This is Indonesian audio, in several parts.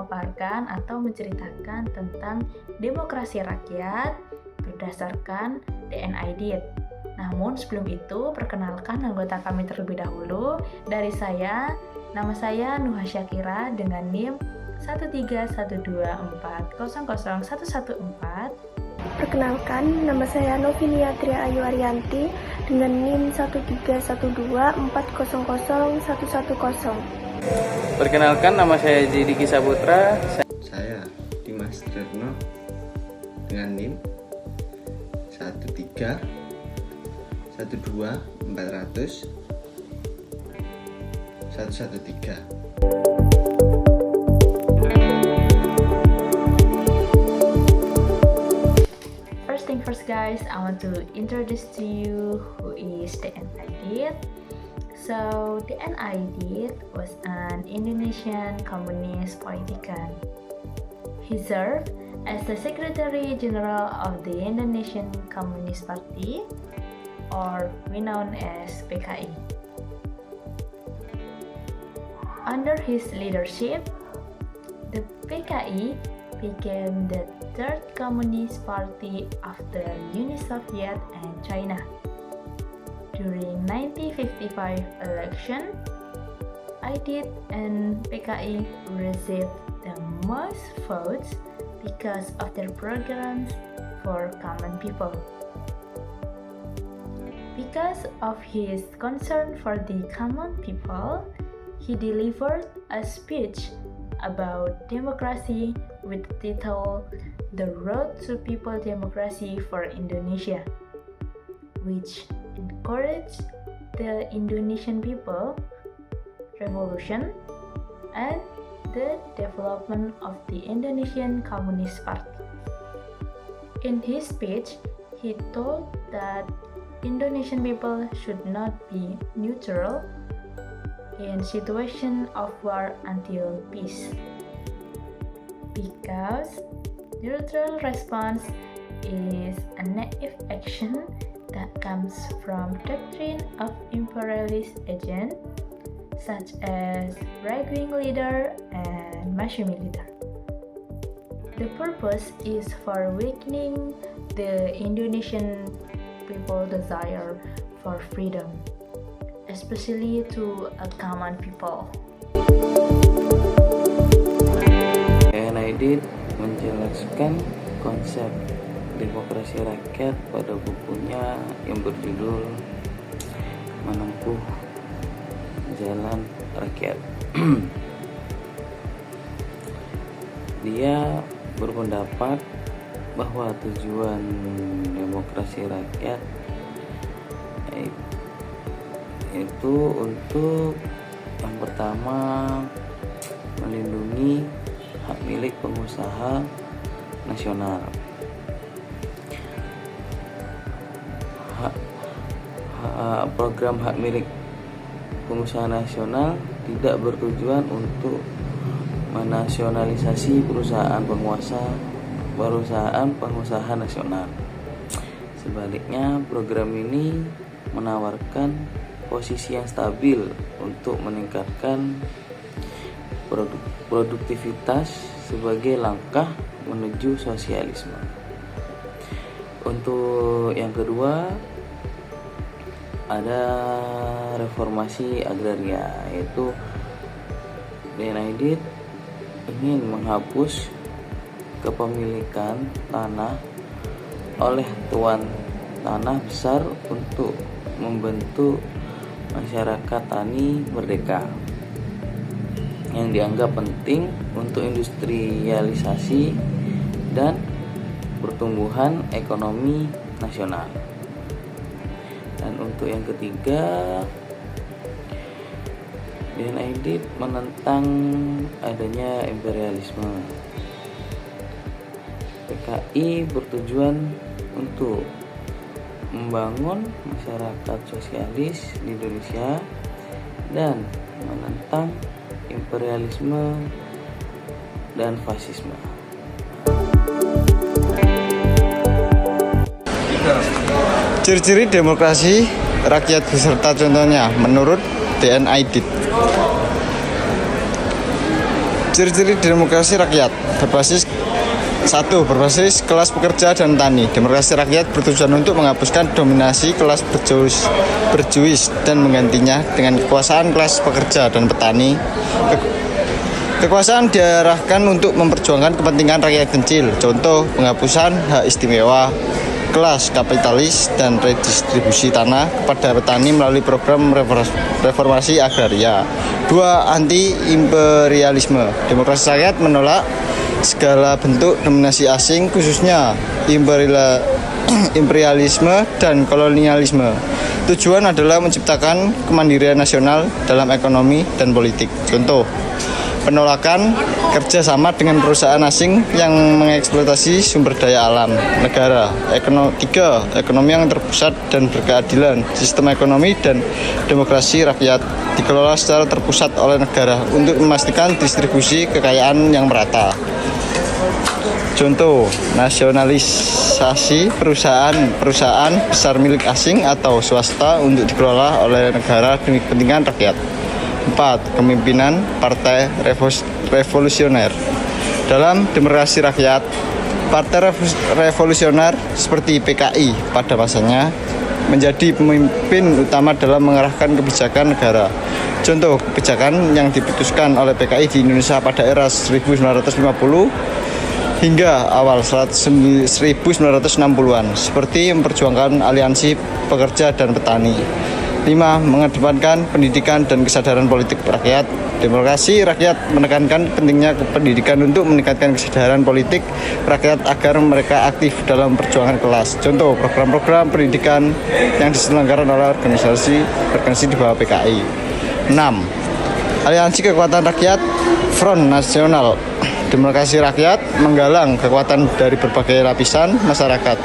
memaparkan atau menceritakan tentang demokrasi rakyat berdasarkan DNID. Namun sebelum itu, perkenalkan anggota kami terlebih dahulu. Dari saya, nama saya Nuha Syakira dengan NIM 13124000114. Perkenalkan, nama saya Novinia Tria Ayu Arianti dengan NIM 13124000110. Perkenalkan, nama saya Diki Saputra. Saya Dimas Derno dengan NIM 13124000113. First guys, I want to introduce to you who is DNID. So DNID was an Indonesian communist politician. He served as the Secretary General of the Indonesian Communist Party, or we known as PKI. Under his leadership, the PKI became the third communist party after Uni Soviet and China. During 1955 election, IDID and PKI received the most votes because of their programs for common people. Because of his concern for the common people, he delivered a speech about democracy with the title "The Road to People Democracy for Indonesia," which encouraged the Indonesian people, revolution, and the development of the Indonesian Communist Party. In his speech, he told that Indonesian people should not be neutral in situation of war until peace, because neutral response is a naive action that comes from doctrine of imperialist agent such as right-wing leader and military. The purpose is for weakening the Indonesian people desire for freedom, especially to a common people. DNID menjelaskan konsep demokrasi rakyat pada bukunya yang berjudul Menempuh Jalan Rakyat. Dia berpendapat bahwa tujuan demokrasi rakyat itu untuk yang pertama melindungi hak milik pengusaha nasional. Program hak milik pengusaha nasional tidak bertujuan untuk menasionalisasi perusahaan pengusaha nasional. Sebaliknya, program ini menawarkan posisi yang stabil untuk meningkatkan produktivitas sebagai langkah menuju sosialisme. Untuk yang kedua, ada reformasi agraria, yaitu DNID ingin menghapus kepemilikan tanah oleh tuan tanah besar untuk membentuk masyarakat tani merdeka yang dianggap penting untuk industrialisasi dan pertumbuhan ekonomi nasional. Dan untuk yang ketiga, DNID menentang adanya imperialisme. PKI bertujuan untuk membangun masyarakat sosialis di Indonesia dan menentang imperialisme dan fasisme. Ciri-ciri demokrasi rakyat beserta contohnya menurut DNID. Ciri-ciri demokrasi rakyat berbasis kelas pekerja dan petani. Demokrasi rakyat bertujuan untuk menghapuskan dominasi kelas berjuis dan menggantinya dengan kekuasaan kelas pekerja dan petani. Kekuasaan diarahkan untuk memperjuangkan kepentingan rakyat kecil. Contoh, penghapusan hak istimewa kelas kapitalis dan redistribusi tanah kepada petani melalui program reformasi agraria. 2. Anti-imperialisme. Demokrasi rakyat menolak segala bentuk dominasi asing, khususnya imperialisme dan kolonialisme. Tujuan adalah menciptakan kemandirian nasional dalam ekonomi dan politik. Contoh, penolakan kerjasama dengan perusahaan asing yang mengeksploitasi sumber daya alam negara. 3. Ekonomi yang terpusat dan berkeadilan. Sistem ekonomi dan demokrasi rakyat dikelola secara terpusat oleh negara untuk memastikan distribusi kekayaan yang merata. Contoh, nasionalisasi perusahaan besar milik asing atau swasta untuk dikelola oleh negara demi kepentingan rakyat. 4. Kepemimpinan Partai Revolusioner. Dalam demokrasi rakyat, partai revolusioner seperti PKI pada masanya menjadi pemimpin utama dalam mengarahkan kebijakan negara. Contoh kebijakan yang diputuskan oleh PKI di Indonesia pada era 1950 hingga awal 1960-an, seperti memperjuangkan aliansi pekerja dan petani. 5. Mengedepankan pendidikan dan kesadaran politik rakyat. Demokrasi rakyat menekankan pentingnya pendidikan untuk meningkatkan kesadaran politik rakyat agar mereka aktif dalam perjuangan kelas. Contoh, program-program pendidikan yang diselenggarakan oleh organisasi di bawah PKI. 6. Aliansi Kekuatan Rakyat Front Nasional. Demokrasi rakyat menggalang kekuatan dari berbagai lapisan masyarakat.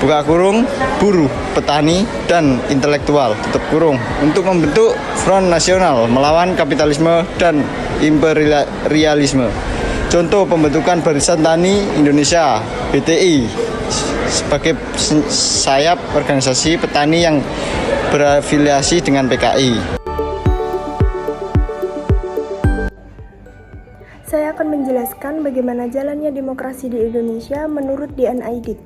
Buka kurung, buruh, petani, dan intelektual, tutup kurung, untuk membentuk Front Nasional melawan kapitalisme dan imperialisme. Contoh pembentukan Barisan Tani Indonesia (BTI) sebagai sayap organisasi petani yang berafiliasi dengan PKI. Saya akan menjelaskan bagaimana jalannya demokrasi di Indonesia menurut Dian Aidit.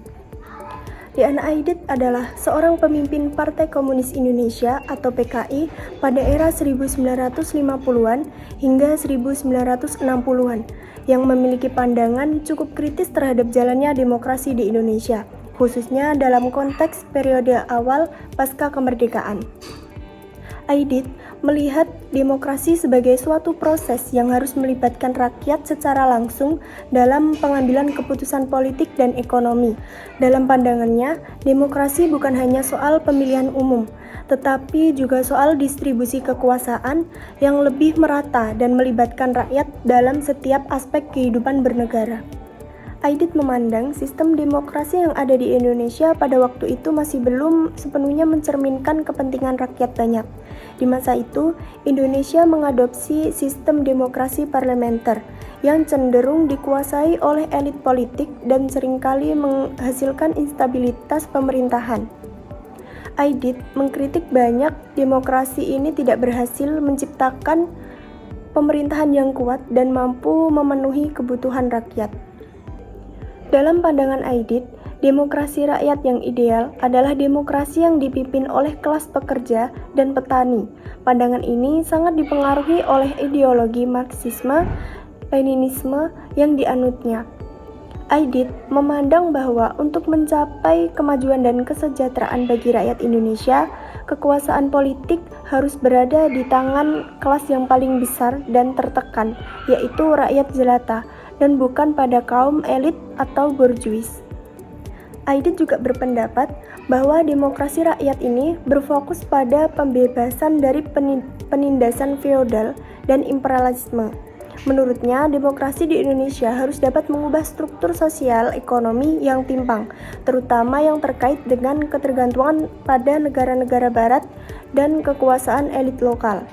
Dian Aidit adalah seorang pemimpin Partai Komunis Indonesia atau PKI pada era 1950-an hingga 1960-an yang memiliki pandangan cukup kritis terhadap jalannya demokrasi di Indonesia, khususnya dalam konteks periode awal pasca kemerdekaan. Aidit melihat demokrasi sebagai suatu proses yang harus melibatkan rakyat secara langsung dalam pengambilan keputusan politik dan ekonomi. Dalam pandangannya, demokrasi bukan hanya soal pemilihan umum, tetapi juga soal distribusi kekuasaan yang lebih merata dan melibatkan rakyat dalam setiap aspek kehidupan bernegara. Aidit memandang sistem demokrasi yang ada di Indonesia pada waktu itu masih belum sepenuhnya mencerminkan kepentingan rakyat banyak. Di masa itu, Indonesia mengadopsi sistem demokrasi parlementer yang cenderung dikuasai oleh elit politik dan seringkali menghasilkan instabilitas pemerintahan. Aidit mengkritik banyak demokrasi ini tidak berhasil menciptakan pemerintahan yang kuat dan mampu memenuhi kebutuhan rakyat. Dalam pandangan Aidit, demokrasi rakyat yang ideal adalah demokrasi yang dipimpin oleh kelas pekerja dan petani. Pandangan ini sangat dipengaruhi oleh ideologi Marxisme, Leninisme yang dianutnya. Aidit memandang bahwa untuk mencapai kemajuan dan kesejahteraan bagi rakyat Indonesia, kekuasaan politik harus berada di tangan kelas yang paling besar dan tertekan, yaitu rakyat jelata, dan bukan pada kaum elit atau borjuis. Aidit juga berpendapat bahwa demokrasi rakyat ini berfokus pada pembebasan dari penindasan feodal dan imperialisme. Menurutnya, demokrasi di Indonesia harus dapat mengubah struktur sosial ekonomi yang timpang, terutama yang terkait dengan ketergantungan pada negara-negara barat dan kekuasaan elit lokal.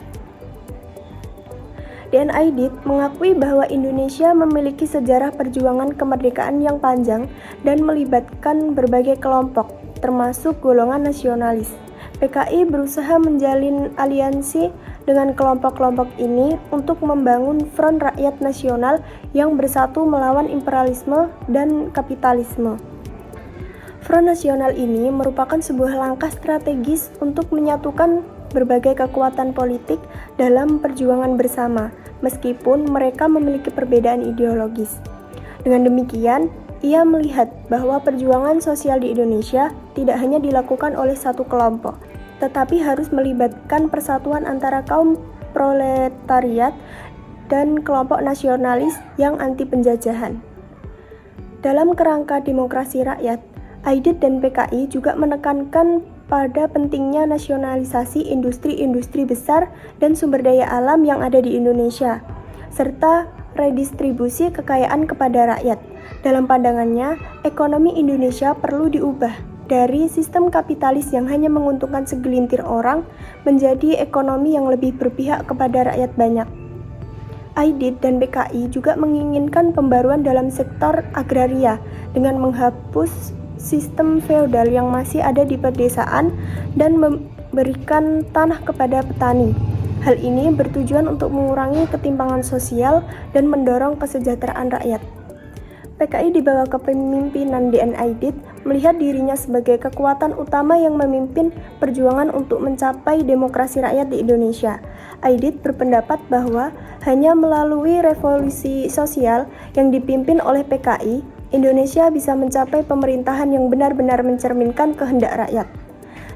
Dian Aidit mengakui bahwa Indonesia memiliki sejarah perjuangan kemerdekaan yang panjang dan melibatkan berbagai kelompok, termasuk golongan nasionalis. PKI berusaha menjalin aliansi dengan kelompok-kelompok ini untuk membangun front rakyat nasional yang bersatu melawan imperialisme dan kapitalisme. Front nasional ini merupakan sebuah langkah strategis untuk menyatukan berbagai kekuatan politik dalam perjuangan bersama, meskipun mereka memiliki perbedaan ideologis. Dengan demikian, ia melihat bahwa perjuangan sosial di Indonesia tidak hanya dilakukan oleh satu kelompok, tetapi harus melibatkan persatuan antara kaum proletariat dan kelompok nasionalis yang anti penjajahan. Dalam kerangka demokrasi rakyat, AIDIT dan PKI juga menekankan pada pentingnya nasionalisasi industri-industri besar dan sumber daya alam yang ada di Indonesia, serta redistribusi kekayaan kepada rakyat. Dalam pandangannya, ekonomi Indonesia perlu diubah dari sistem kapitalis yang hanya menguntungkan segelintir orang menjadi ekonomi yang lebih berpihak kepada rakyat banyak. AIDIT dan PKI juga menginginkan pembaruan dalam sektor agraria dengan menghapus sistem feodal yang masih ada di pedesaan dan memberikan tanah kepada petani. Hal ini bertujuan untuk mengurangi ketimpangan sosial dan mendorong kesejahteraan rakyat. PKI di bawah kepemimpinan DN AIDIT melihat dirinya sebagai kekuatan utama yang memimpin perjuangan untuk mencapai demokrasi rakyat di Indonesia. AIDIT berpendapat bahwa hanya melalui revolusi sosial yang dipimpin oleh PKI, Indonesia bisa mencapai pemerintahan yang benar-benar mencerminkan kehendak rakyat.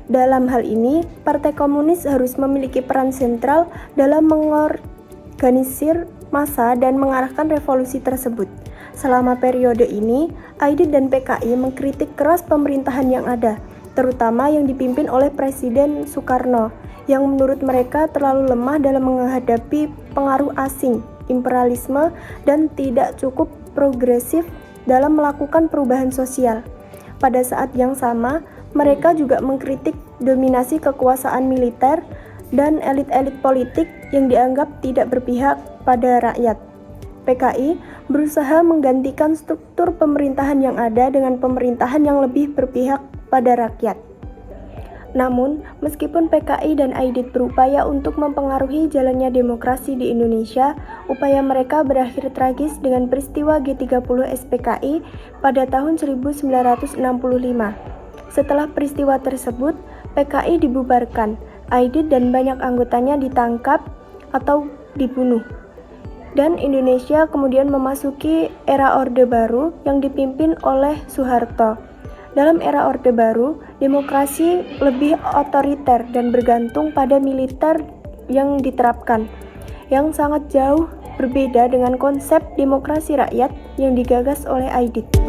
Dalam hal ini, Partai Komunis harus memiliki peran sentral dalam mengorganisir massa dan mengarahkan revolusi tersebut. Selama periode ini, AIDIT dan PKI mengkritik keras pemerintahan yang ada, terutama yang dipimpin oleh Presiden Soekarno, yang menurut mereka terlalu lemah dalam menghadapi pengaruh asing, imperialisme, dan tidak cukup progresif dalam melakukan perubahan sosial. Pada saat yang sama, mereka juga mengkritik dominasi kekuasaan militer dan elit-elit politik yang dianggap tidak berpihak pada rakyat. PKI berusaha menggantikan struktur pemerintahan yang ada dengan pemerintahan yang lebih berpihak pada rakyat. Namun, meskipun PKI dan AIDIT berupaya untuk mempengaruhi jalannya demokrasi di Indonesia, upaya mereka berakhir tragis dengan peristiwa G30 SPKI pada tahun 1965. Setelah peristiwa tersebut, PKI dibubarkan, AIDIT dan banyak anggotanya ditangkap atau dibunuh. Dan Indonesia kemudian memasuki era Orde Baru yang dipimpin oleh Soeharto. Dalam era Orde Baru, demokrasi lebih otoriter dan bergantung pada militer yang diterapkan, yang sangat jauh berbeda dengan konsep demokrasi rakyat yang digagas oleh AIDIT.